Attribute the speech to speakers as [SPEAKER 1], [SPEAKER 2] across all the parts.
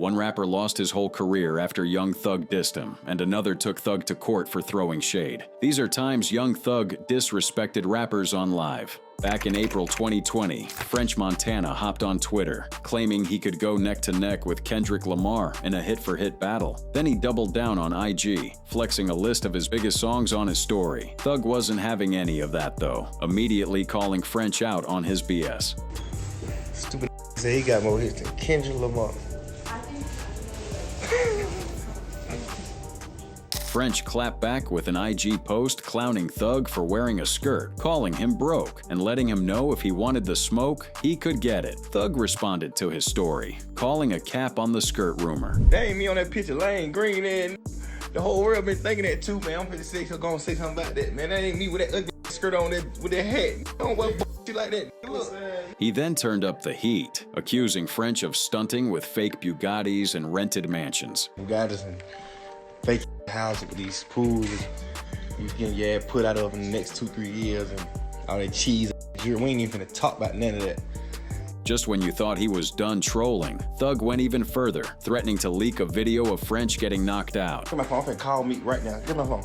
[SPEAKER 1] One rapper lost his whole career after Young Thug dissed him, and another took Thug to court for throwing shade. These are times Young Thug disrespected rappers on live. Back in April 2020, French Montana hopped on Twitter, claiming he could go neck to neck with Kendrick Lamar in a hit-for-hit battle. Then he doubled down on IG, flexing a list of his biggest songs on his story. Thug wasn't having any of that though, immediately calling French out on his BS.
[SPEAKER 2] Stupid say he got more hits than Kendrick Lamar.
[SPEAKER 1] French clapped back with an IG post clowning Thug for wearing a skirt, calling him broke, and letting him know if he wanted the smoke, he could get it. Thug responded to his story, calling a cap on the skirt rumor.
[SPEAKER 2] That ain't me on that picture, Lane Green, and the whole world been thinking that too, man. I'm 56, I'm gonna say something about that, man. That ain't me with that ugly skirt on with that hat. I don't wear shit like that. Look.
[SPEAKER 1] He then turned up the heat, accusing French of stunting with fake Bugattis and rented mansions.
[SPEAKER 2] Bugattis and fake houses with these pools you getting your ass put out of in the next 2-3 years and all that cheese. We ain't even finna talk about none of that.
[SPEAKER 1] Just when you thought he was done trolling, Thug went even further, threatening to leak a video of French getting knocked out.
[SPEAKER 2] Get my phone, I'm finna call me right now. Get my phone.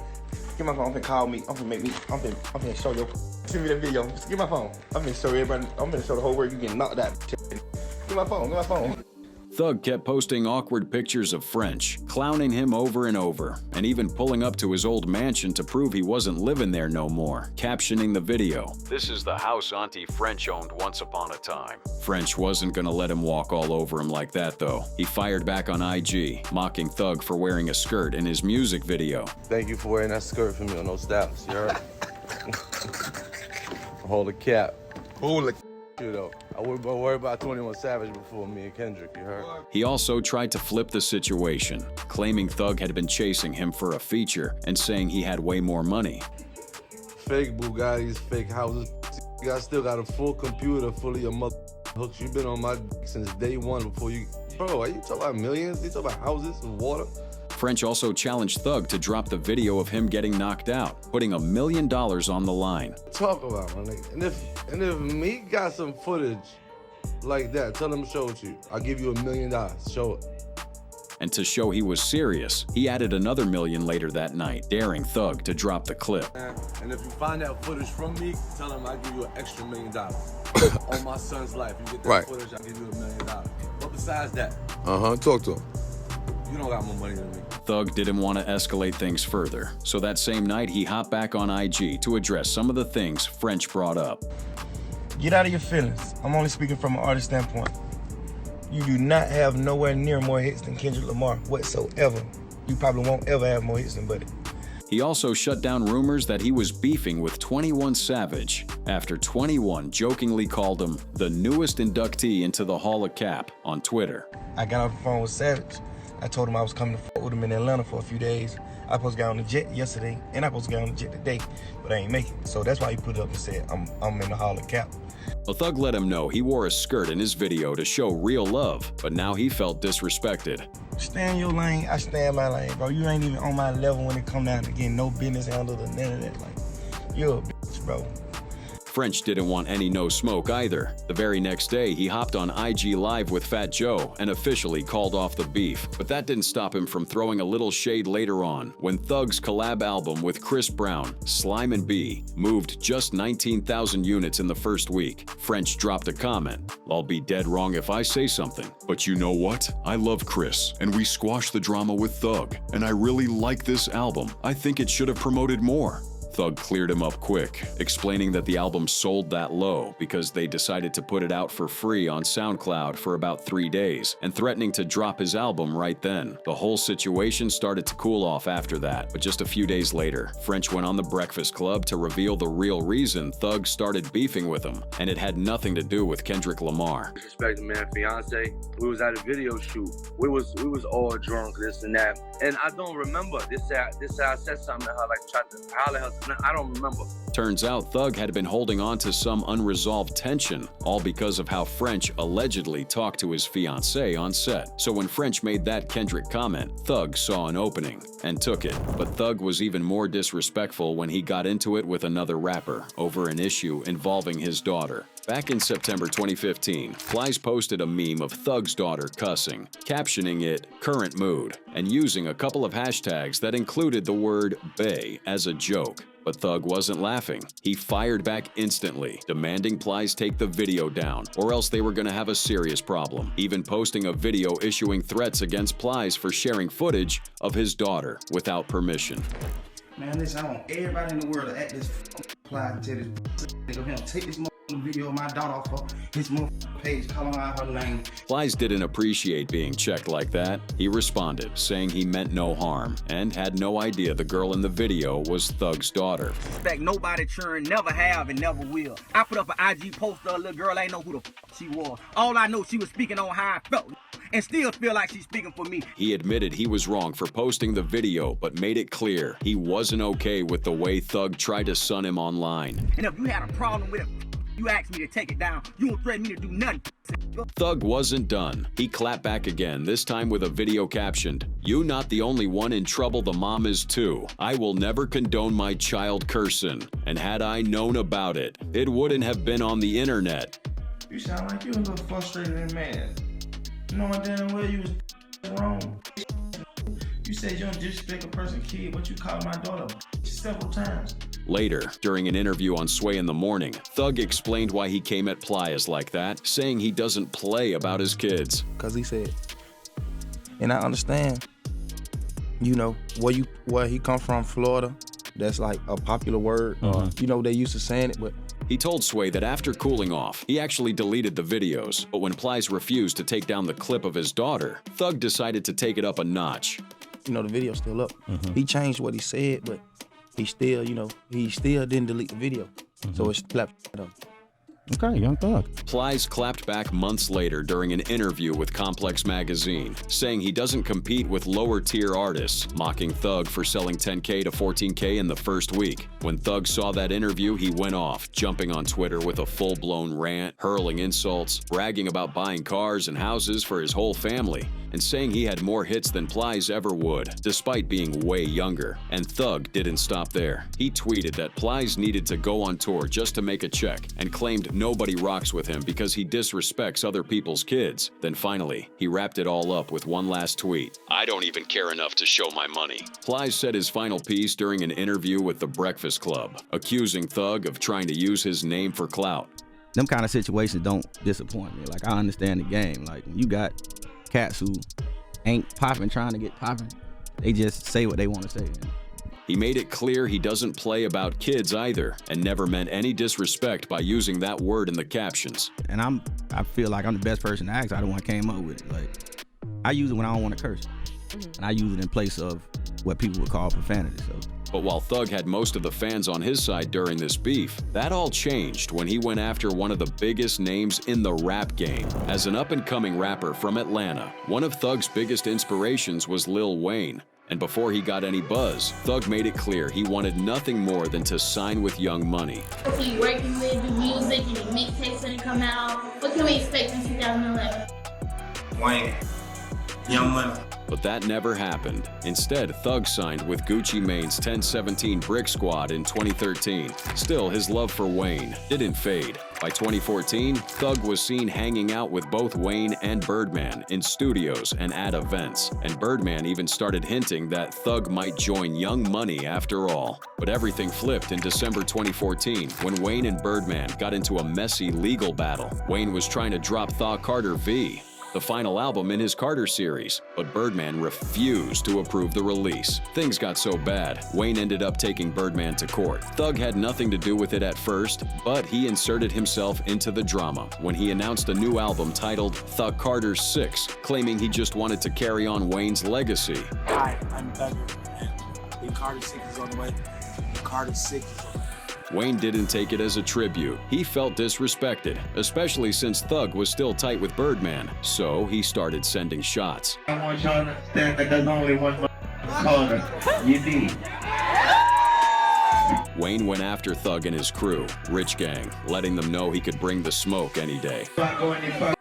[SPEAKER 2] Get my phone, I'm finna call me. I'm finna show you. Send me that video. Just get my phone. I'm finna show everybody. I'm finna show the whole world you getting knocked out. Get my phone, get my phone.
[SPEAKER 1] Thug kept posting awkward pictures of French, clowning him over and over, and even pulling up to his old mansion to prove he wasn't living there no more, captioning the video, "This is the house Auntie French owned once upon a time." French wasn't gonna let him walk all over him like that though. He fired back on IG, mocking Thug for wearing a skirt in his music video.
[SPEAKER 3] "Thank you for wearing that skirt for me on those styles, you heard?" Hold a cap.
[SPEAKER 2] Hold a
[SPEAKER 3] you know, I wouldn't worry about 21 Savage before me and Kendrick, you heard?
[SPEAKER 1] He also tried to flip the situation, claiming Thug had been chasing him for a feature and saying he had way more money.
[SPEAKER 3] Fake Bugattis, fake houses. I still got a full computer full of your mother hooks. You've been on my since day one before you. Bro, are you talking about millions? You talking about houses and water?
[SPEAKER 1] French also challenged Thug to drop the video of him getting knocked out, putting $1 million on the line.
[SPEAKER 3] Talk about my nigga. And if me got some footage like that, tell him to show it to you. I'll give you $1 million. Show it.
[SPEAKER 1] And to show he was serious, he added another $1 million later that night, daring Thug to drop the clip.
[SPEAKER 3] And if you find that footage from me, tell him I'll give you an extra $1 million. On my son's life. You get that footage, I'll give you $1 million. But besides that,
[SPEAKER 4] talk to him.
[SPEAKER 3] You don't got more money than me.
[SPEAKER 1] Thug didn't want to escalate things further, so that same night he hopped back on IG to address some of the things French brought up.
[SPEAKER 2] Get out of your feelings. I'm only speaking from an artist standpoint. You do not have nowhere near more hits than Kendrick Lamar whatsoever. You probably won't ever have more hits than Buddy.
[SPEAKER 1] He also shut down rumors that he was beefing with 21 Savage after 21 jokingly called him the newest inductee into the Hall of Cap on Twitter.
[SPEAKER 2] I got off the phone with Savage. I told him I was coming to fuck with him in Atlanta for a few days. I was supposed to get on the jet yesterday, and I was supposed to get on the jet today, but I ain't make it. So that's why he put it up and said, I'm in the Hall of Cap.
[SPEAKER 1] Well, Thug let him know he wore a skirt in his video to show real love, but now he felt disrespected.
[SPEAKER 2] Stay in your lane, I stay in my lane, bro. You ain't even on my level when it come down to getting no business handled or none of that. Like, you're a bitch, bro.
[SPEAKER 1] French didn't want any no smoke either. The very next day, he hopped on IG Live with Fat Joe and officially called off the beef. But that didn't stop him from throwing a little shade later on, when Thug's collab album with Chris Brown, Slime and B, moved just 19,000 units in the first week. French dropped a comment, "I'll be dead wrong if I say something, but you know what? I love Chris, and we squashed the drama with Thug, and I really like this album. I think it should have promoted more." Thug cleared him up quick, explaining that the album sold that low because they decided to put it out for free on SoundCloud for about 3 days, and threatening to drop his album right then. The whole situation started to cool off after that, but just a few days later, French went on The Breakfast Club to reveal the real reason Thug started beefing with him, and it had nothing to do with Kendrick Lamar.
[SPEAKER 5] Respect man, fiance. We was at a video shoot. We was all drunk, this and that. And I don't remember. This I said something to her, like tried to holler at her. I don't remember.
[SPEAKER 1] Turns out Thug had been holding on to some unresolved tension, all because of how French allegedly talked to his fiancée on set. So when French made that Kendrick comment, Thug saw an opening and took it. But Thug was even more disrespectful when he got into it with another rapper over an issue involving his daughter. Back in September 2015, Plies posted a meme of Thug's daughter cussing, captioning it "current mood," and using a couple of hashtags that included the word "bae" as a joke. But Thug wasn't laughing. He fired back instantly, demanding Plies take the video down, or else they were gonna have a serious problem, even posting a video issuing threats against Plies for sharing footage of his daughter without permission.
[SPEAKER 4] Man, listen, I want everybody in the world to act this Plies and tell this nigga him take this video of my daughter off of his page, calling out her name.
[SPEAKER 1] Plies didn't appreciate being checked like that. He responded, saying he meant no harm and had no idea the girl in the video was Thug's daughter.
[SPEAKER 6] Expect nobody churn, never have and never will. I put up an IG poster of a little girl, I ain't know who the she was. All I know, she was speaking on how I felt and still feel like she's speaking for me.
[SPEAKER 1] He admitted he was wrong for posting the video, but made it clear he wasn't okay with the way Thug tried to sun him online.
[SPEAKER 6] And if you had a problem with it, you asked me to take it down. You don't threaten me to do nothing.
[SPEAKER 1] Thug wasn't done. He clapped back again, this time with a video captioned, "You not the only one in trouble, the mom is too. I will never condone my child cursing. And had I known about it, it wouldn't have been on the internet."
[SPEAKER 4] You sound like you a little frustrated and mad. Knowing damn well you was wrong. You said you don't disrespect a person's kid, but you called my daughter several times.
[SPEAKER 1] Later, during an interview on Sway in the Morning, Thug explained why he came at Plies like that, saying he doesn't play about his kids.
[SPEAKER 4] Cause he said, and I understand, you know, where he come from, Florida, that's like a popular word. You know, they used to saying it, but
[SPEAKER 1] he told Sway that after cooling off, he actually deleted the videos, but when Plies refused to take down the clip of his daughter, Thug decided to take it up a notch.
[SPEAKER 4] You know, the video's still up. He changed what he said, but he still, you know, he still didn't delete the video. So it's clapped up.
[SPEAKER 7] Okay, Young Thug.
[SPEAKER 1] Plies clapped back months later during an interview with Complex magazine, saying he doesn't compete with lower-tier artists, mocking Thug for selling 10K to 14K in the first week. When Thug saw that interview, he went off, jumping on Twitter with a full-blown rant, hurling insults, bragging about buying cars and houses for his whole family, and saying he had more hits than Plies ever would, despite being way younger. And Thug didn't stop there. He tweeted that Plies needed to go on tour just to make a check, and claimed nobody rocks with him because he disrespects other people's kids. Then finally, he wrapped it all up with one last tweet. "I don't even care enough to show my money." Plies said his final piece during an interview with The Breakfast Club, accusing Thug of trying to use his name for clout.
[SPEAKER 7] Them kind of situations don't disappoint me. Like, I understand the game. Like, when you got cats who ain't popping, trying to get popping, they just say what they want to say.
[SPEAKER 1] He made it clear he doesn't play about kids either, and never meant any disrespect by using that word in the captions.
[SPEAKER 7] And I feel like I'm the best person to ask. I the one came up with it. Like, I use it when I don't want to curse, and I use it in place of what people would call profanity. So.
[SPEAKER 1] But while Thug had most of the fans on his side during this beef, that all changed when he went after one of the biggest names in the rap game. As an up-and-coming rapper from Atlanta, one of Thug's biggest inspirations was Lil Wayne. And before he got any buzz, Thug made it clear he wanted nothing more than to sign with Young Money.
[SPEAKER 8] Who you working with, do music, any mixtapes gonna come out? What can we expect in 2011?
[SPEAKER 4] Wayne, Young Money.
[SPEAKER 1] But that never happened. Instead, Thug signed with Gucci Mane's 1017 Brick Squad in 2013. Still, his love for Wayne didn't fade. By 2014, Thug was seen hanging out with both Wayne and Birdman in studios and at events. And Birdman even started hinting that Thug might join Young Money after all. But everything flipped in December 2014 when Wayne and Birdman got into a messy legal battle. Wayne was trying to drop Thaw Carter V, the final album in his Carter series, but Birdman refused to approve the release. Things got so bad, Wayne ended up taking Birdman to court. Thug had nothing to do with it at first, but he inserted himself into the drama when he announced a new album titled Thug Carter 6, claiming he just wanted to carry on Wayne's legacy.
[SPEAKER 9] Hi, I'm Thugger, and Carter 6 is on the way. Carter 6 is on the way.
[SPEAKER 1] Wayne didn't take it as a tribute. He felt disrespected, especially since Thug was still tight with Birdman, so he started sending shots.
[SPEAKER 4] I want y'all to understand that there's only one Carter. You need.
[SPEAKER 1] Wayne went after Thug and his crew, Rich Gang, letting them know he could bring the smoke any day.
[SPEAKER 4] If I go any further,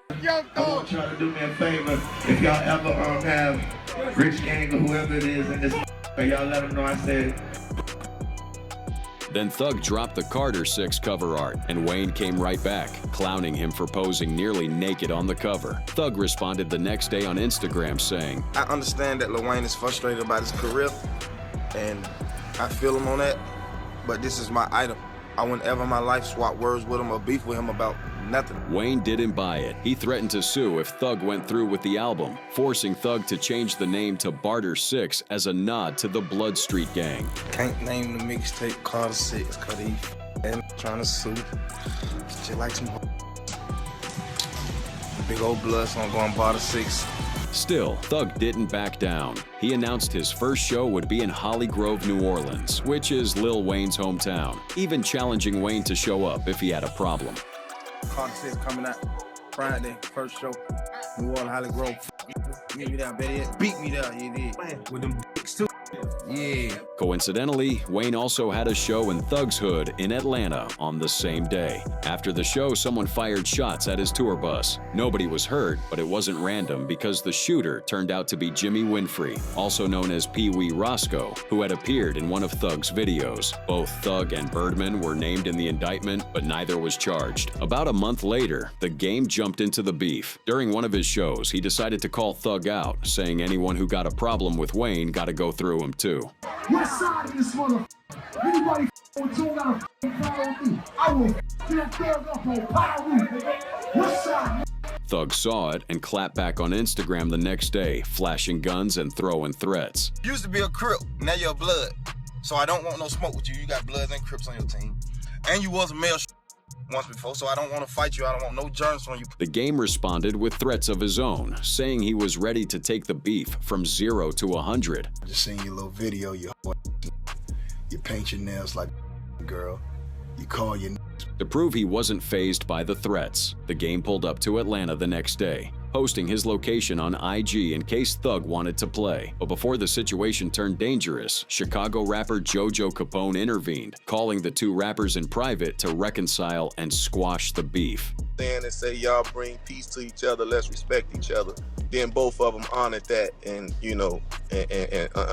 [SPEAKER 4] I want y'all to do me a favor. If y'all ever have Rich Gang or whoever it is in this, y'all let them know I said,
[SPEAKER 1] Then Thug dropped the Carter 6 cover art, and Wayne came right back, clowning him for posing nearly naked on the cover. Thug responded the next day on Instagram saying,
[SPEAKER 2] I understand that Lil Wayne is frustrated about his career, and I feel him on that, but this is my item. I wouldn't ever in my life swap words with him or beef with him about nothing.
[SPEAKER 1] Wayne didn't buy it. He threatened to sue if Thug went through with the album, forcing Thug to change the name to Barter 6 as a nod to the Blood Street Gang.
[SPEAKER 2] Can't name the mixtape Carter 6 because he and trying to sue. Shit like some big old blood song going Barter 6.
[SPEAKER 1] Still, Thug didn't back down. He announced his first show would be in Holly Grove, New Orleans, which is Lil Wayne's hometown, even challenging Wayne to show up if he had a problem.
[SPEAKER 2] Carter 6 coming out Friday, first show, New Orleans, Holly Grove. Meet me there, Betty. Beat me there, you did. With them dicks too. Yeah.
[SPEAKER 1] Coincidentally, Wayne also had a show in Thug's Hood in Atlanta on the same day. After the show, someone fired shots at his tour bus. Nobody was hurt, but it wasn't random because the shooter turned out to be Jimmy Winfrey, also known as Pee Wee Roscoe, who had appeared in one of Thug's videos. Both Thug and Birdman were named in the indictment, but neither was charged. About a month later, the Game jumped into the beef. During one of his shows, he decided to call Thug out, saying anyone who got a problem with Wayne got to go through him too.
[SPEAKER 10] West side of this mother. Anybody with you gotta follow me. I will get Thug up on power. West side.
[SPEAKER 1] Thug saw it and clapped back on Instagram the next day, flashing guns and throwing threats.
[SPEAKER 2] You used to be a Crip, now you're a Blood. So I don't want no smoke with you. You got Bloods and Crips on your team. And you was a male once before, so I don't want to fight you. I don't want no germs on you.
[SPEAKER 1] The Game responded with threats of his own, saying he was ready to take the beef from 0 to 100.
[SPEAKER 10] I just seen your little video, you paint your nails like a girl. You call your...
[SPEAKER 1] To prove he wasn't fazed by the threats, the Game pulled up to Atlanta the next day, posting his location on IG in case Thug wanted to play. But before the situation turned dangerous, Chicago rapper JoJo Capone intervened, calling the two rappers in private to reconcile and squash the beef.
[SPEAKER 11] And say y'all bring peace to each other, let's respect each other. Then both of them honored that, and you know,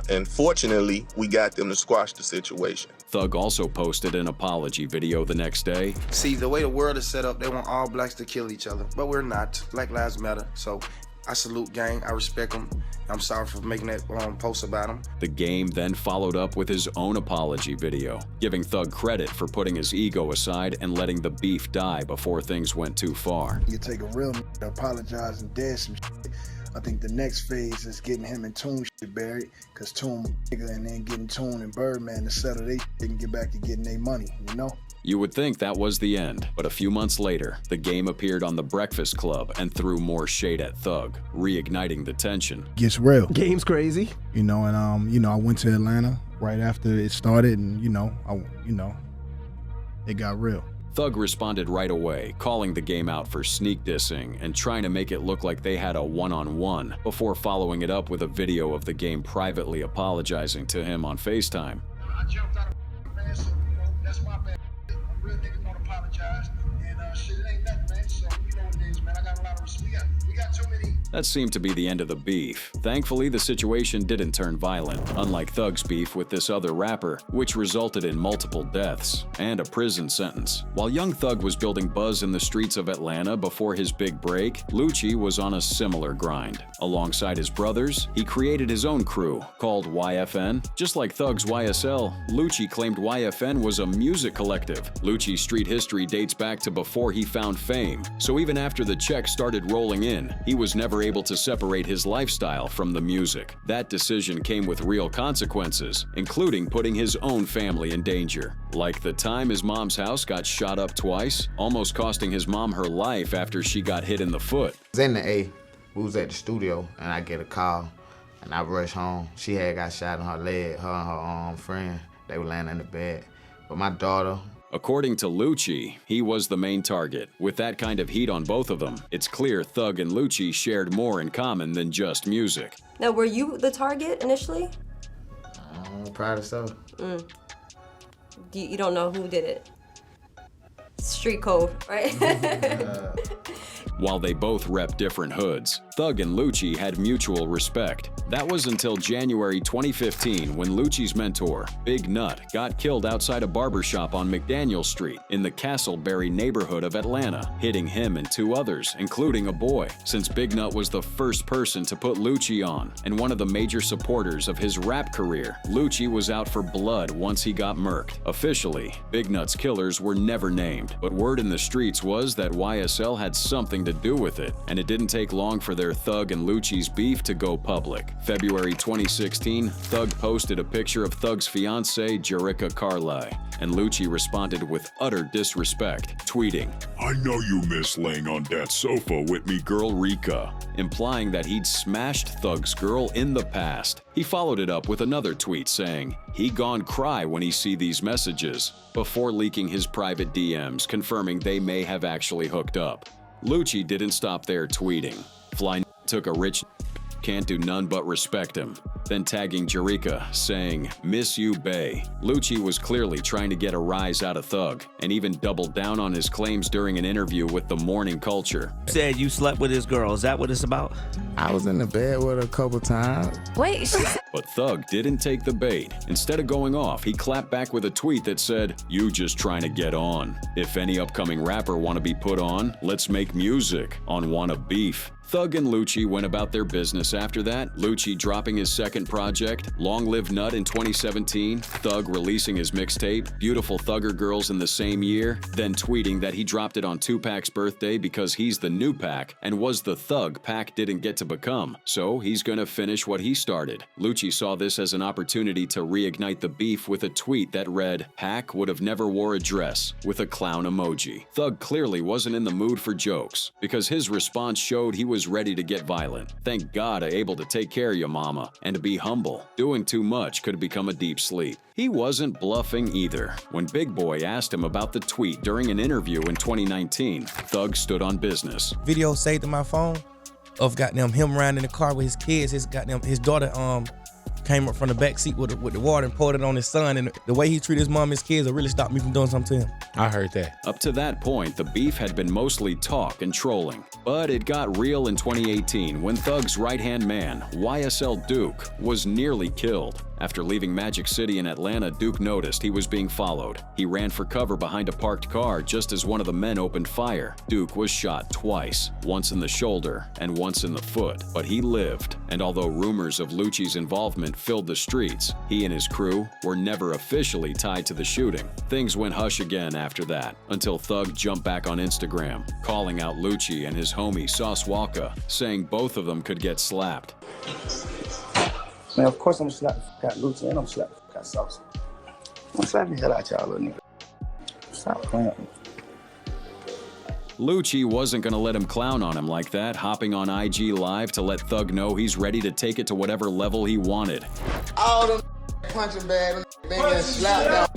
[SPEAKER 11] and fortunately we got them to squash the situation.
[SPEAKER 1] Thug also posted an apology video the next day.
[SPEAKER 2] See, the way the world is set up, they want all blacks to kill each other, but we're not. Black Lives Matter. So I salute Gang. I respect them. I'm sorry for making that post about him.
[SPEAKER 1] The Game then followed up with his own apology video, giving Thug credit for putting his ego aside and letting the beef die before things went too far.
[SPEAKER 10] You take a real to apologize and dance some shit. I think the next phase is getting him and Tune shit buried, cause Tune nigga and then getting Tune and Birdman to settle they shit and get back to getting their money, you know?
[SPEAKER 1] You would think that was the end, but a few months later, the Game appeared on The Breakfast Club and threw more shade at Thug, reigniting the tension.
[SPEAKER 10] Gets real.
[SPEAKER 12] Game's crazy.
[SPEAKER 10] You know, and I went to Atlanta right after it started, and it got real.
[SPEAKER 1] Thug responded right away, calling the Game out for sneak dissing and trying to make it look like they had a one-on-one, before following it up with a video of the Game privately apologizing to him on FaceTime.
[SPEAKER 10] I jumped out of man, so that's my bad. Real niggas don't apologize, and shit, it ain't nothing, man. So you know what it is, man. I got a lot of respect. We got too many.
[SPEAKER 1] That seemed to be the end of the beef. Thankfully, the situation didn't turn violent, unlike Thug's beef with this other rapper, which resulted in multiple deaths and a prison sentence. While young Thug was building buzz in the streets of Atlanta before his big break, Lucci was on a similar grind. Alongside his brothers, he created his own crew, called YFN. Just like Thug's YSL, Lucci claimed YFN was a music collective. Lucci's street history dates back to before he found fame, so even after the checks started rolling in, he was never able to separate his lifestyle from the music. That decision came with real consequences, including putting his own family in danger. Like the time his mom's house got shot up twice, almost costing his mom her life after she got hit in the foot.
[SPEAKER 13] I was in the A, we was at the studio, and I get a call, and I rush home. She had got shot in her leg, her and her friend, they were laying in the bed. But my daughter...
[SPEAKER 1] According to Lucci, he was the main target. With that kind of heat on both of them, it's clear Thug and Lucci shared more in common than just music.
[SPEAKER 14] Now, were you the target initially?
[SPEAKER 13] Probably so.
[SPEAKER 14] You don't know who did it? Street code, right?
[SPEAKER 1] While they both rep different hoods, Thug and Lucci had mutual respect. That was until January 2015 when Lucci's mentor, Big Nut, got killed outside a barbershop on McDaniel Street in the Castleberry neighborhood of Atlanta, hitting him and 2 others, including a boy. Since Big Nut was the first person to put Lucci on and one of the major supporters of his rap career, Lucci was out for blood once he got murked. Officially, Big Nut's killers were never named, but word in the streets was that YSL had something to do with it, and it didn't take long for their Thug and Lucci's beef to go public. February 2016, Thug posted a picture of Thug's fiancée, Jerica Carly, and Lucci responded with utter disrespect, tweeting,
[SPEAKER 12] "I know you miss laying on that sofa with me girl Rika,"
[SPEAKER 1] implying that he'd smashed Thug's girl in the past. He followed it up with another tweet saying, "He gon' cry when he see these messages," before leaking his private DMs, confirming they may have actually hooked up. Lucci didn't stop there tweeting. Fly took a rich can't do none but respect him, then tagging Jerica, saying, "Miss you, bae." Lucci was clearly trying to get a rise out of Thug, and even doubled down on his claims during an interview with The Morning Culture.
[SPEAKER 15] You said you slept with his girl. Is that what it's about?
[SPEAKER 13] I was in the bed with her a couple times.
[SPEAKER 14] Wait.
[SPEAKER 1] But Thug didn't take the bait. Instead of going off, he clapped back with a tweet that said, "You just trying to get on. If any upcoming rapper want to be put on, let's make music on Wanna Beef." Thug and Lucci went about their business after that, Lucci dropping his second project, Long Live Nut, in 2017, Thug releasing his mixtape, Beautiful Thugger Girls, in the same year, then tweeting that he dropped it on Tupac's birthday because he's the new Pac and was the Thug Pac didn't get to become, so he's gonna finish what he started. Lucci saw this as an opportunity to reignite the beef with a tweet that read, "Pac would have never wore a dress," with a clown emoji. Thug clearly wasn't in the mood for jokes, because his response showed he was ready to get violent. "Thank God I'm able to take care of your mama and to be humble. Doing too much could become a deep sleep." He wasn't bluffing either. When Big Boy asked him about the tweet during an interview in 2019, Thug stood on business.
[SPEAKER 16] Video saved in my phone of goddamn him riding in the car with his kids. His daughter came up from the back seat with the water and poured it on his son, and the way he treated his mom and his kids really stopped me from doing something to him.
[SPEAKER 17] I heard that.
[SPEAKER 1] Up to that point, the beef had been mostly talk and trolling. But it got real in 2018 when Thug's right-hand man, YSL Duke, was nearly killed. After leaving Magic City in Atlanta, Duke noticed he was being followed. He ran for cover behind a parked car just as one of the men opened fire. Duke was shot twice, once in the shoulder and once in the foot. But he lived, and although rumors of Lucci's involvement filled the streets, he and his crew were never officially tied to the shooting. Things went hush again after that, until Thug jumped back on Instagram, calling out Lucci and his homie Sauce Walka, saying both of them could get slapped.
[SPEAKER 18] Man, of course I'm gonna slap the fuck out Lucci and I'm slap the fuck out Sauce. I'm slapping the hell out y'all little nigga. Stop playing with me.
[SPEAKER 1] Lucci wasn't gonna let him clown on him like that, hopping on IG Live to let Thug know he's ready to take it to whatever level he wanted.
[SPEAKER 13] All them punching bag, been getting slapped out.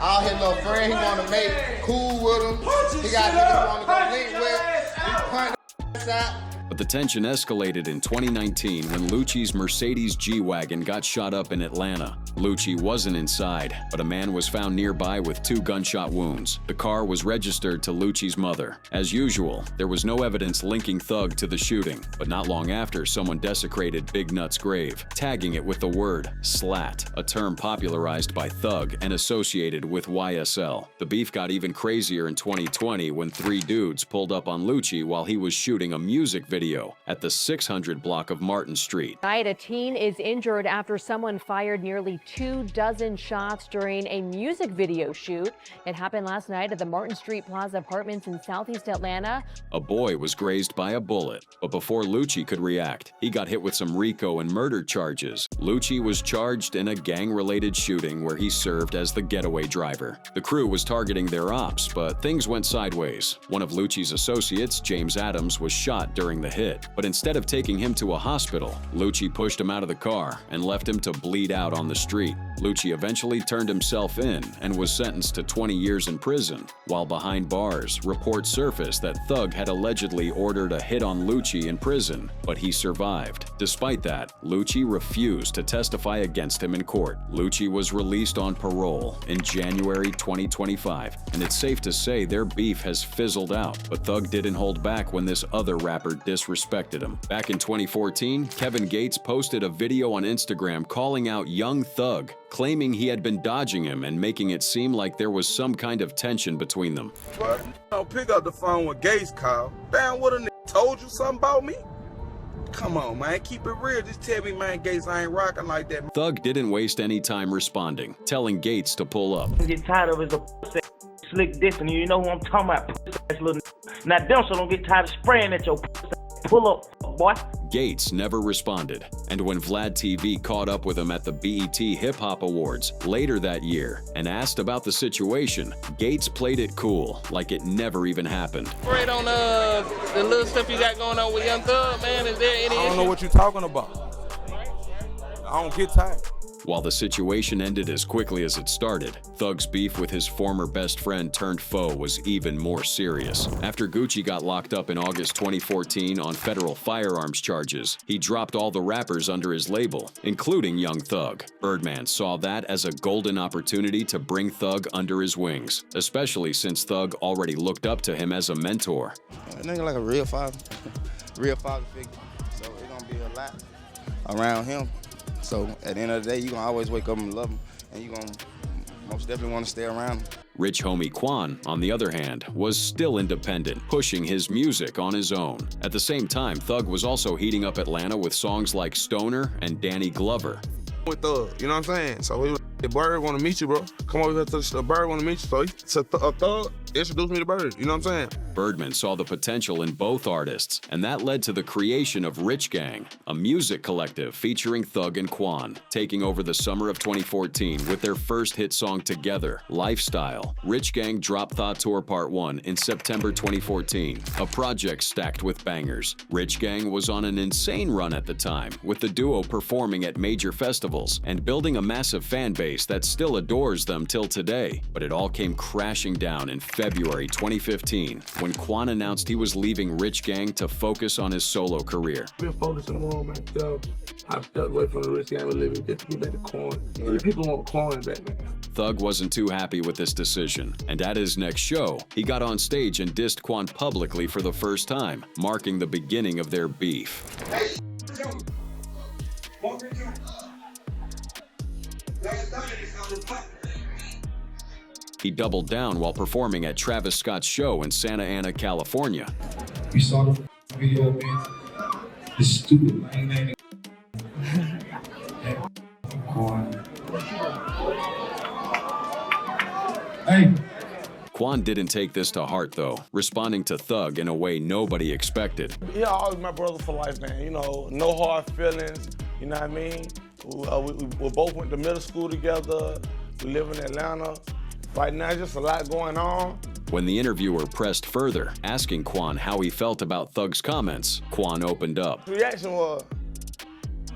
[SPEAKER 13] All his little friend he wanna make cool with him. He got niggas he wanna go link with. He punch the out.
[SPEAKER 1] But the tension escalated in 2019 when Lucci's Mercedes G-Wagon got shot up in Atlanta. Lucci wasn't inside, but a man was found nearby with 2 gunshot wounds. The car was registered to Lucci's mother. As usual, there was no evidence linking Thug to the shooting, but not long after, someone desecrated Big Nut's grave, tagging it with the word slat, a term popularized by Thug and associated with YSL. The beef got even crazier in 2020 when 3 dudes pulled up on Lucci while he was shooting a music video at the 600 block of Martin Street.
[SPEAKER 19] A teen is injured after someone fired nearly 24 shots during a music video shoot. It happened last night at the Martin Street Plaza Apartments in Southeast Atlanta.
[SPEAKER 1] A boy was grazed by a bullet, but before Lucci could react, he got hit with some RICO and murder charges. Lucci was charged in a gang-related shooting where he served as the getaway driver. The crew was targeting their ops, but things went sideways. One of Lucci's associates, James Adams, was shot during the hit, but instead of taking him to a hospital, Lucci pushed him out of the car and left him to bleed out on the street. Lucci eventually turned himself in and was sentenced to 20 years in prison. While behind bars, reports surfaced that Thug had allegedly ordered a hit on Lucci in prison, but he survived. Despite that, Lucci refused to testify against him in court. Lucci was released on parole in January 2025, and it's safe to say their beef has fizzled out. But Thug didn't hold back when this other rapper disrespected him. Back in 2014, Kevin Gates posted a video on Instagram calling out Young Thug, claiming he had been dodging him and making it seem like there was some kind of tension between them.
[SPEAKER 17] But don't pick up the phone when Gates called. Damn, what a nigga told you something about me? Come on, man, keep it real. Just tell me, man, Gates, I ain't rocking like that.
[SPEAKER 1] Thug didn't waste any time responding, telling Gates to pull up.
[SPEAKER 6] Get tired of his pussy slick dick, and you know who I'm talking about, pussy ass little Now them so don't get tired of spraying at your pussy. Pull up, boy.
[SPEAKER 1] Gates never responded, and when Vlad TV caught up with him at the BET Hip Hop Awards later that year and asked about the situation, Gates played it cool, like it never even happened.
[SPEAKER 20] Right on the little stuff you got going on with Young Thug, man, is there any
[SPEAKER 17] I don't
[SPEAKER 20] issue?
[SPEAKER 17] know what you're talking about. I don't get tired.
[SPEAKER 1] While the situation ended as quickly as it started, Thug's beef with his former best friend turned foe was even more serious. After Gucci got locked up in August 2014 on federal firearms charges, he dropped all the rappers under his label, including Young Thug. Birdman saw that as a golden opportunity to bring Thug under his wings, especially since Thug already looked up to him as a mentor.
[SPEAKER 13] A nigga like a real father figure. So it's gonna be a lot around him. So at the end of the day, you're gonna always wake up and love him, and you're gonna most definitely want to stay around him.
[SPEAKER 1] Rich homie Quan, on the other hand, was still independent, pushing his music on his own. At the same time, Thug was also heating up Atlanta with songs like Stoner and Danny Glover.
[SPEAKER 17] With Thug, you know what I'm saying? So the Bird want to meet you, bro. Come over here to the Bird want to meet you. So a Thug introduced me to Bird, you know what I'm saying?
[SPEAKER 1] Birdman saw the potential in both artists, and that led to the creation of Rich Gang, a music collective featuring Thug and Quan. Taking over the summer of 2014 with their first hit song together, Lifestyle, Rich Gang dropped Thought Tour Part 1 in September 2014, a project stacked with bangers. Rich Gang was on an insane run at the time, with the duo performing at major festivals and building a massive fan base that still adores them till today. But it all came crashing down in February 2015 when Quan announced he was leaving Rich Gang to focus on his solo career.
[SPEAKER 17] I've been focusing more on myself. I've stepped away from the Rich Gang a little bit just to get back to Quan. People want Quan back, man.
[SPEAKER 1] Thug wasn't too happy with this decision, and at his next show, he got on stage and dissed Quan publicly for the first time, marking the beginning of their beef. He doubled down while performing at Travis Scott's show in Santa Ana, California.
[SPEAKER 21] You saw the video, man. This stupid lame Hey.
[SPEAKER 1] Quan didn't take this to heart, though, responding to Thug in a way nobody expected.
[SPEAKER 17] Yeah, always my brother for life, man. You know, no hard feelings, you know what I mean? We both went to middle school together. We live in Atlanta. Right now, just a lot going on.
[SPEAKER 1] When the interviewer pressed further, asking Quan how he felt about Thug's comments, Quan opened up.
[SPEAKER 17] The reaction was,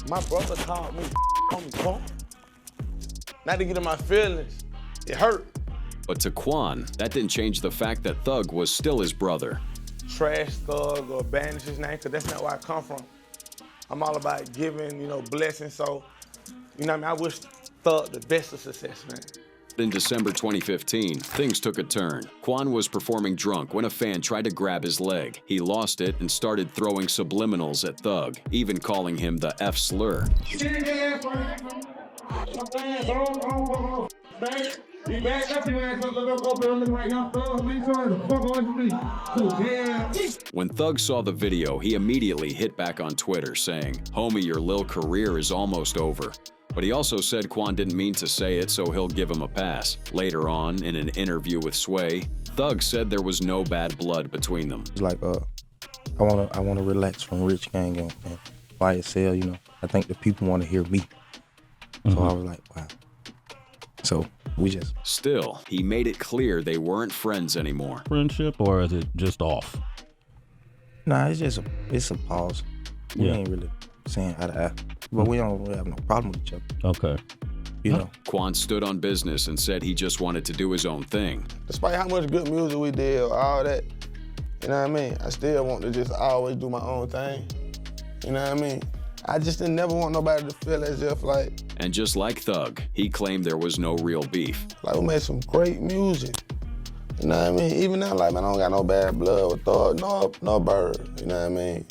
[SPEAKER 17] my brother called me punk. Not to get in my feelings, it hurt.
[SPEAKER 1] But to Quan, that didn't change the fact that Thug was still his brother.
[SPEAKER 17] Trash Thug or banish his name, because that's not where I come from. I'm all about giving, you know, blessings. So, you know what I mean? I wish Thug the best of success, man.
[SPEAKER 1] In December 2015, things took a turn. Quan was performing drunk when a fan tried to grab his leg. He lost it and started throwing subliminals at Thug, even calling him the F slur. When Thug saw the video, he immediately hit back on Twitter saying, "Homie, your lil career is almost over." But he also said Quan didn't mean to say it, so he'll give him a pass. Later on, in an interview with Sway, Thug said there was no bad blood between them.
[SPEAKER 16] It's like, I wanna relax from Rich Gang and YSL, you know. I think the people want to hear me. So I was like, wow. So we just...
[SPEAKER 1] Still, he made it clear they weren't friends anymore.
[SPEAKER 22] Friendship, or is it just off?
[SPEAKER 16] Nah, it's a pause. We ain't really saying eye to eye. But we don't really have no problem with each other.
[SPEAKER 22] Okay.
[SPEAKER 9] You know,
[SPEAKER 1] Quan stood on business and said he just wanted to do his own thing.
[SPEAKER 17] Despite how much good music we did, all that, you know what I mean? I still want to just always do my own thing. You know what I mean? I just didn't never want nobody to feel as if like.
[SPEAKER 1] And just like Thug, he claimed there was no real beef.
[SPEAKER 17] Like, we made some great music. You know what I mean? Even now, like, man, I don't got no bad blood with Thug, no Bird. You know what I mean?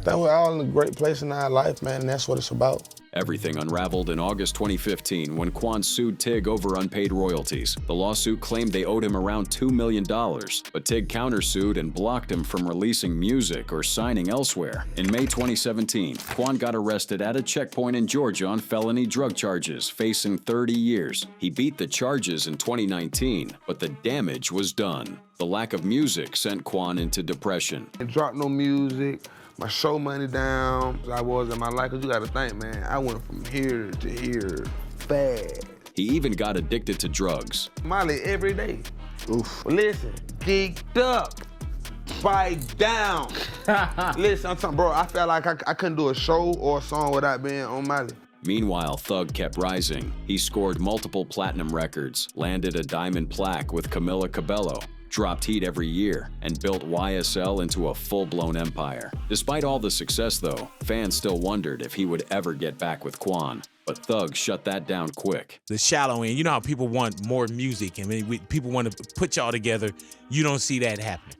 [SPEAKER 17] That we're all in a great place in our life, man, and that's what it's about.
[SPEAKER 1] Everything unraveled in August 2015 when Quan sued Tig over unpaid royalties. The lawsuit claimed they owed him around $2 million, but Tig countersued and blocked him from releasing music or signing elsewhere. In May 2017, Quan got arrested at a checkpoint in Georgia on felony drug charges, facing 30 years. He beat the charges in 2019, but the damage was done. The lack of music sent Quan into depression.
[SPEAKER 17] It dropped no music. My show money down. I was in my life, cause you gotta think, man, I went from here to here fast.
[SPEAKER 1] He even got addicted to drugs.
[SPEAKER 17] Molly every day. Oof. Listen, geeked up, spiked down. Listen, I'm talking, bro, I felt like I couldn't do a show or a song without being on Molly.
[SPEAKER 1] Meanwhile, Thug kept rising. He scored multiple platinum records, landed a diamond plaque with Camila Cabello, dropped heat every year, and built YSL into a full-blown empire. Despite all the success, though, fans still wondered if he would ever get back with Quan. But Thug shut that down quick.
[SPEAKER 9] the shallow end. You know how people want more music and people want to put y'all together. You don't see that happening.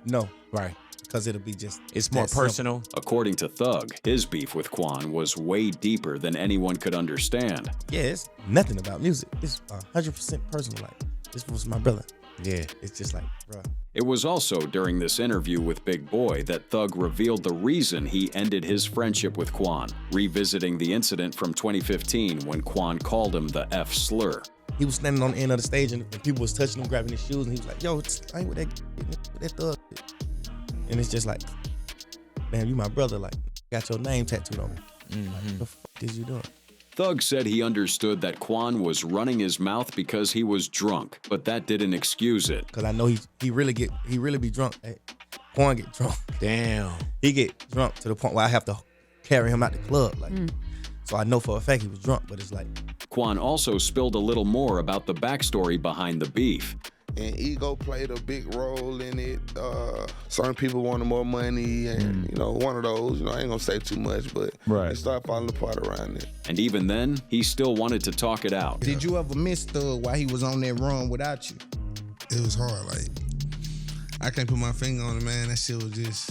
[SPEAKER 16] No.
[SPEAKER 9] Right.
[SPEAKER 16] Because it'll be just.
[SPEAKER 9] It's more personal.
[SPEAKER 1] According to Thug, his beef with Quan was way deeper than anyone could understand.
[SPEAKER 16] Yeah, it's nothing about music. It's 100% personal. Like, this was my brother.
[SPEAKER 9] Yeah.
[SPEAKER 16] It's just like, bro.
[SPEAKER 1] It was also during this interview with Big Boy that Thug revealed the reason he ended his friendship with Quan, revisiting the incident from 2015 when Quan called him the F slur.
[SPEAKER 16] He was standing on the end of the stage and people was touching him, grabbing his shoes, and he was like, yo, I ain't with that Thug. And it's just like, damn, you my brother, like, got your name tattooed on me. Like, what the fuck is you doing?
[SPEAKER 1] Thug said he understood that Quan was running his mouth because he was drunk, but that didn't excuse it.
[SPEAKER 16] Cause I know he really be drunk. Hey, Quan get drunk.
[SPEAKER 9] Damn.
[SPEAKER 16] He get drunk to the point where I have to carry him out the club. Like, so I know for a fact he was drunk, but it's like.
[SPEAKER 1] Quan also spilled a little more about the backstory behind the beef.
[SPEAKER 17] And ego played a big role in it. Certain people wanted more money and, you know, one of those, you know, I ain't gonna say too much, but it started falling apart around it.
[SPEAKER 1] And even then, he still wanted to talk it out.
[SPEAKER 3] Did you ever miss Thug while he was on that run without you?
[SPEAKER 5] It was hard, like, I can't put my finger on it, man. That shit was just,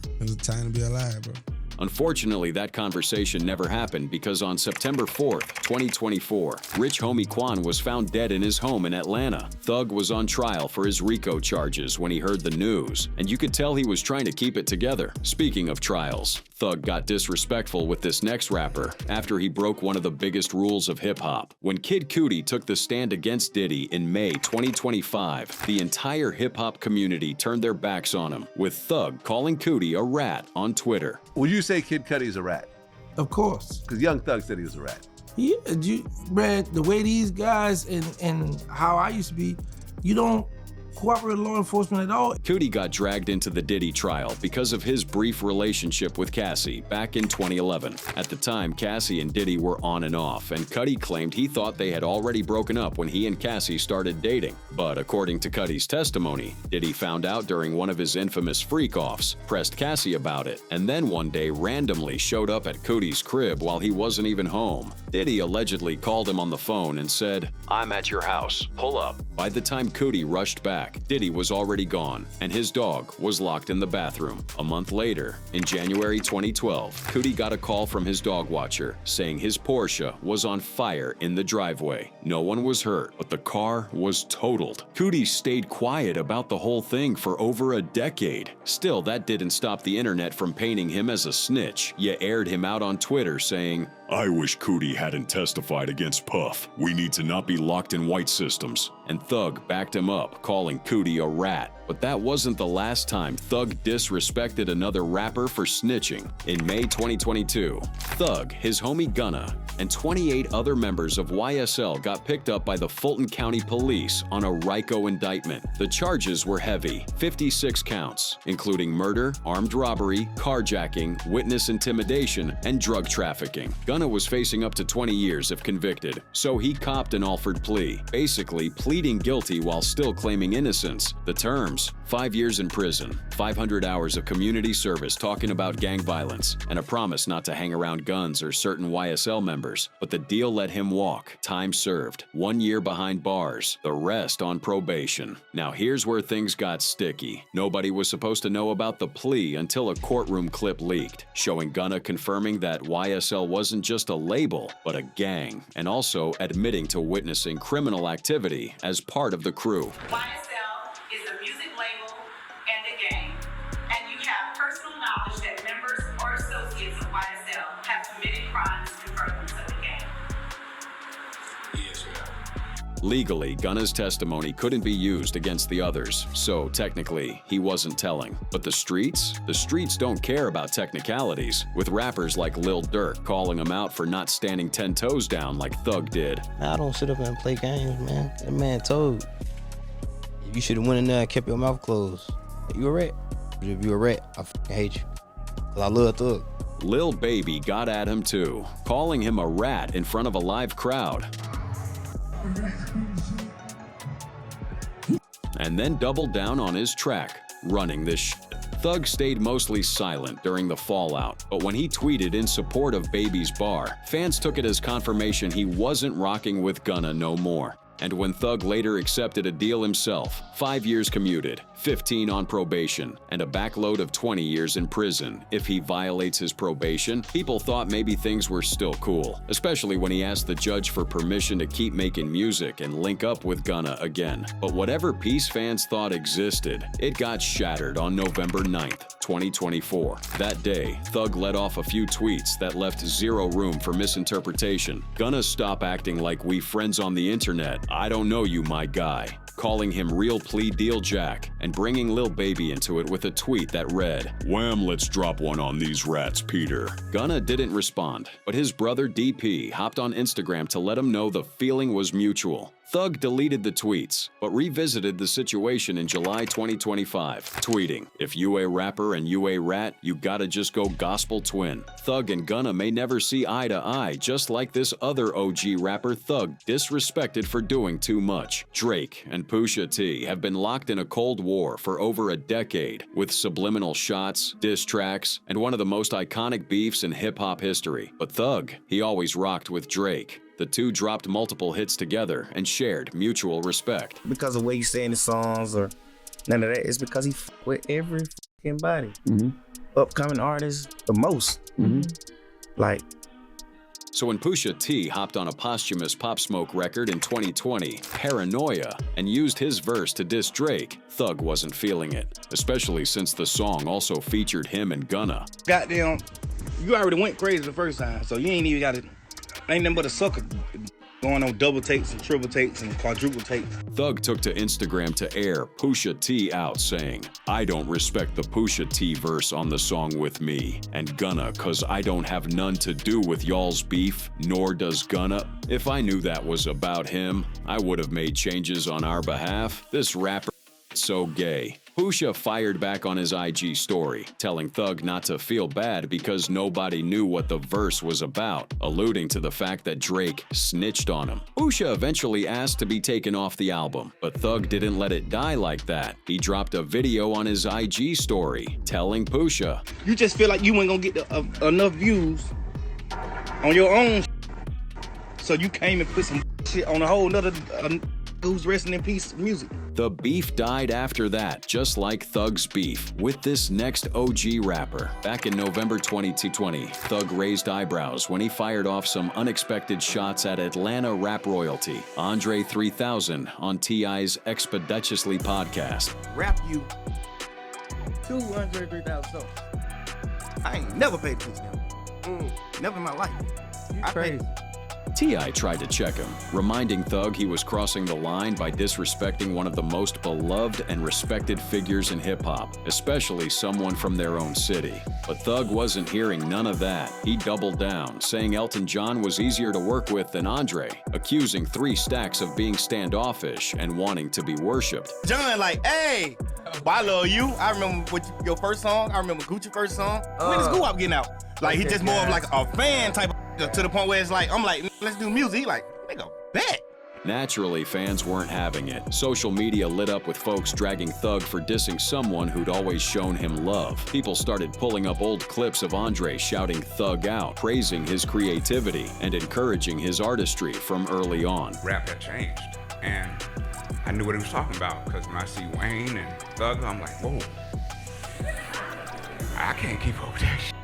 [SPEAKER 5] it was a time to be alive, bro.
[SPEAKER 1] Unfortunately, that conversation never happened because on September 4th, 2024, rich homie Quan was found dead in his home in Atlanta. Thug was on trial for his RICO charges when he heard the news, and you could tell he was trying to keep it together. Speaking of trials, Thug got disrespectful with this next rapper after he broke one of the biggest rules of hip-hop. When Kid Cudi took the stand against Diddy in May 2025, the entire hip-hop community turned their backs on him, with Thug calling Cudi a rat on Twitter.
[SPEAKER 23] Would you say Kid Cudi's a rat?
[SPEAKER 3] Of course.
[SPEAKER 23] Because Young Thug said he was a rat.
[SPEAKER 3] Yeah, Brad, the way these guys and how I used to be, you don't cooperate with law enforcement at all.
[SPEAKER 1] Cudi got dragged into the Diddy trial because of his brief relationship with Cassie back in 2011. At the time, Cassie and Diddy were on and off, and Cudi claimed he thought they had already broken up when he and Cassie started dating. But according to Cudi's testimony, Diddy found out during one of his infamous freak-offs, pressed Cassie about it, and then one day randomly showed up at Cudi's crib while he wasn't even home. Diddy allegedly called him on the phone and said, "I'm at your house, pull up." By the time Cudi rushed back, Diddy was already gone, and his dog was locked in the bathroom. A month later, in January 2012, Cudi got a call from his dog watcher saying his Porsche was on fire in the driveway. No one was hurt, but the car was totaled. Cudi stayed quiet about the whole thing for over a decade. Still, that didn't stop the internet from painting him as a snitch, yet aired him out on Twitter saying,
[SPEAKER 12] "I wish Cudi hadn't testified against Puff. We need to not be locked in white systems."
[SPEAKER 1] And Thug backed him up, calling Cudi a rat. But that wasn't the last time Thug disrespected another rapper for snitching. In May 2022, Thug, his homie Gunna, and 28 other members of YSL got picked up by the Fulton County Police on a RICO indictment. The charges were heavy, 56 counts, including murder, armed robbery, carjacking, witness intimidation, and drug trafficking. Gunna was facing up to 20 years if convicted, so he copped an offered plea, basically pleading guilty while still claiming innocence. The terms: 5 years in prison, 500 hours of community service talking about gang violence, and a promise not to hang around guns or certain YSL members. But the deal let him walk. Time served, 1 year behind bars, the rest on probation. Now here's where things got sticky. Nobody was supposed to know about the plea until a courtroom clip leaked, showing Gunna confirming that YSL wasn't just a label, but a gang, and also admitting to witnessing criminal activity as part of the crew.
[SPEAKER 4] YSL is a music label and a gang, and you have personal knowledge that members or associates of YSL have committed crimes in furtherance of the gang. Yes,
[SPEAKER 1] Legally, Gunna's testimony couldn't be used against the others, so technically, he wasn't telling. But the streets? The streets don't care about technicalities, with rappers like Lil Durk calling him out for not standing 10 toes down like Thug did.
[SPEAKER 7] I don't sit up and play games, man. That man told you should have went in there and kept your mouth closed. You a rat. If you a rat, I fucking hate you. Cause I love Thug.
[SPEAKER 1] Lil Baby got at him too, calling him a rat in front of a live crowd. And then doubled down on his track, running this shit. Thug stayed mostly silent during the fallout, but when he tweeted in support of Baby's bar, fans took it as confirmation he wasn't rocking with Gunna no more. And when Thug later accepted a deal himself, 5 years commuted, 15 on probation, and a backload of 20 years in prison if he violates his probation, people thought maybe things were still cool, especially when he asked the judge for permission to keep making music and link up with Gunna again. But whatever peace fans thought existed, it got shattered on November 9th, 2024. That day, Thug let off a few tweets that left zero room for misinterpretation. Gunna stop acting like we friends on the internet. I don't know you, my guy. Calling him Real Plea Deal Jack, and bringing Lil Baby into it with a tweet that read,
[SPEAKER 12] "Wham, let's drop one on these rats, Peter."
[SPEAKER 1] Gunna didn't respond, but his brother DP hopped on Instagram to let him know the feeling was mutual. Thug deleted the tweets, but revisited the situation in July 2025, tweeting, "If you a rapper and you a rat, you gotta just go gospel twin." Thug and Gunna may never see eye to eye, just like this other OG rapper Thug disrespected for doing too much. Drake and Pusha T have been locked in a cold war for over a decade, with subliminal shots, diss tracks, and one of the most iconic beefs in hip-hop history. But Thug, he always rocked with Drake. The two dropped multiple hits together and shared mutual respect.
[SPEAKER 18] Because of the way he's saying the songs or none of that, it's because he with every fucking body. Upcoming artists, the most. Like.
[SPEAKER 1] So when Pusha T hopped on a posthumous Pop Smoke record in 2020, Paranoia, and used his verse to diss Drake, Thug wasn't feeling it, especially since the song also featured him and Gunna.
[SPEAKER 6] Goddamn, you already went crazy the first time, so you ain't even got it. Ain't nothing but a sucker going on double takes and triple takes and quadruple takes.
[SPEAKER 1] Thug took to Instagram to air Pusha T out saying, "I don't respect the Pusha T verse on the song with me, and Gunna, cause I don't have none to do with y'all's beef, nor does Gunna. If I knew that was about him, I would have made changes on our behalf. This rapper is so gay." Pusha fired back on his IG story, telling Thug not to feel bad because nobody knew what the verse was about, alluding to the fact that Drake snitched on him. Pusha eventually asked to be taken off the album, but Thug didn't let it die like that. He dropped a video on his IG story, telling Pusha,
[SPEAKER 6] "You just feel like you ain't gonna get enough views on your own, so you came and put some shit on a whole nother who's resting in peace music."
[SPEAKER 1] The beef died after that, just like Thug's beef with this next OG rapper. Back in November 2020, Thug raised eyebrows when he fired off some unexpected shots at Atlanta rap royalty, Andre 3000, on T.I.'s Expeditiously podcast.
[SPEAKER 18] Rap you 203,000 songs. I ain't never paid attention to them. Never in my life.
[SPEAKER 7] You crazy.
[SPEAKER 1] T.I. tried to check him, reminding Thug he was crossing the line by disrespecting one of the most beloved and respected figures in hip-hop, especially someone from their own city. But Thug wasn't hearing none of that. He doubled down, saying Elton John was easier to work with than Andre, accusing 3 Stacks of being standoffish and wanting to be worshipped.
[SPEAKER 6] John, like, hey, well, I love you. I remember your first song. I remember Gucci first song. When is Guap getting out? Like, he just more of like a fan type of to the point where it's like, I'm like, let's do music. He like, nigga, bet.
[SPEAKER 1] Naturally, fans weren't having it. Social media lit up with folks dragging Thug for dissing someone who'd always shown him love. People started pulling up old clips of Andre shouting Thug out, praising his creativity, and encouraging his artistry from early on.
[SPEAKER 2] Rap had changed, and I knew what he was talking about, because when I see Wayne and Thug, I'm like, whoa, I can't keep up with that shit.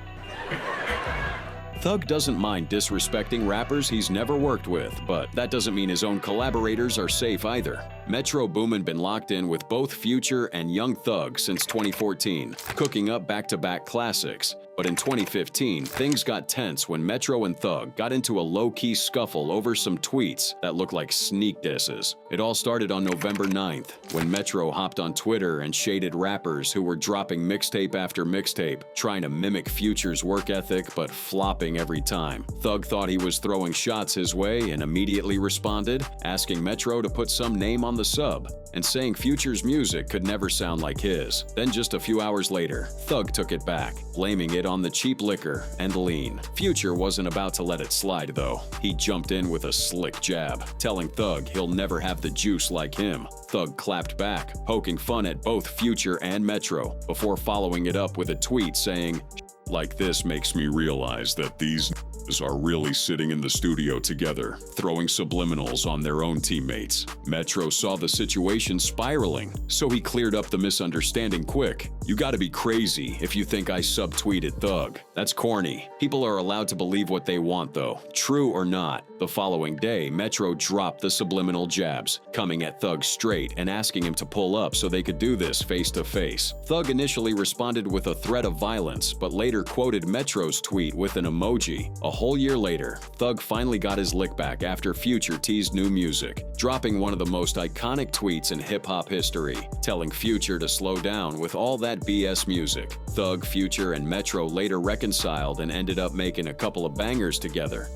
[SPEAKER 1] Thug doesn't mind disrespecting rappers he's never worked with, but that doesn't mean his own collaborators are safe either. Metro Boomin been locked in with both Future and Young Thug since 2014, cooking up back-to-back classics. But in 2015, things got tense when Metro and Thug got into a low-key scuffle over some tweets that looked like sneak disses. It all started on November 9th, when Metro hopped on Twitter and shaded rappers who were dropping mixtape after mixtape, trying to mimic Future's work ethic but flopping every time. Thug thought he was throwing shots his way and immediately responded, asking Metro to put some name on the sub, and saying Future's music could never sound like his. Then just a few hours later, Thug took it back, blaming it on the cheap liquor and lean. Future wasn't about to let it slide though. He jumped in with a slick jab, telling Thug he'll never have the juice like him. Thug clapped back, poking fun at both Future and Metro, before following it up with a tweet saying,
[SPEAKER 12] "Like this makes me realize that these are really sitting in the studio together, throwing subliminals on their own teammates." Metro saw the situation spiraling, so he cleared up the misunderstanding quick. "You gotta be crazy if you think I subtweeted Thug. That's corny. People are allowed to believe what they want though, true or not." The following day, Metro dropped the subliminal jabs, coming at Thug straight and asking him to pull up so they could do this face to face. Thug initially responded with a threat of violence, but later quoted Metro's tweet with an emoji. A whole year later, Thug finally got his lick back after Future teased new music, dropping one of the most iconic tweets in hip-hop history, telling Future to slow down with all that BS music. Thug, Future, and Metro later reconciled and ended up making a couple of bangers together.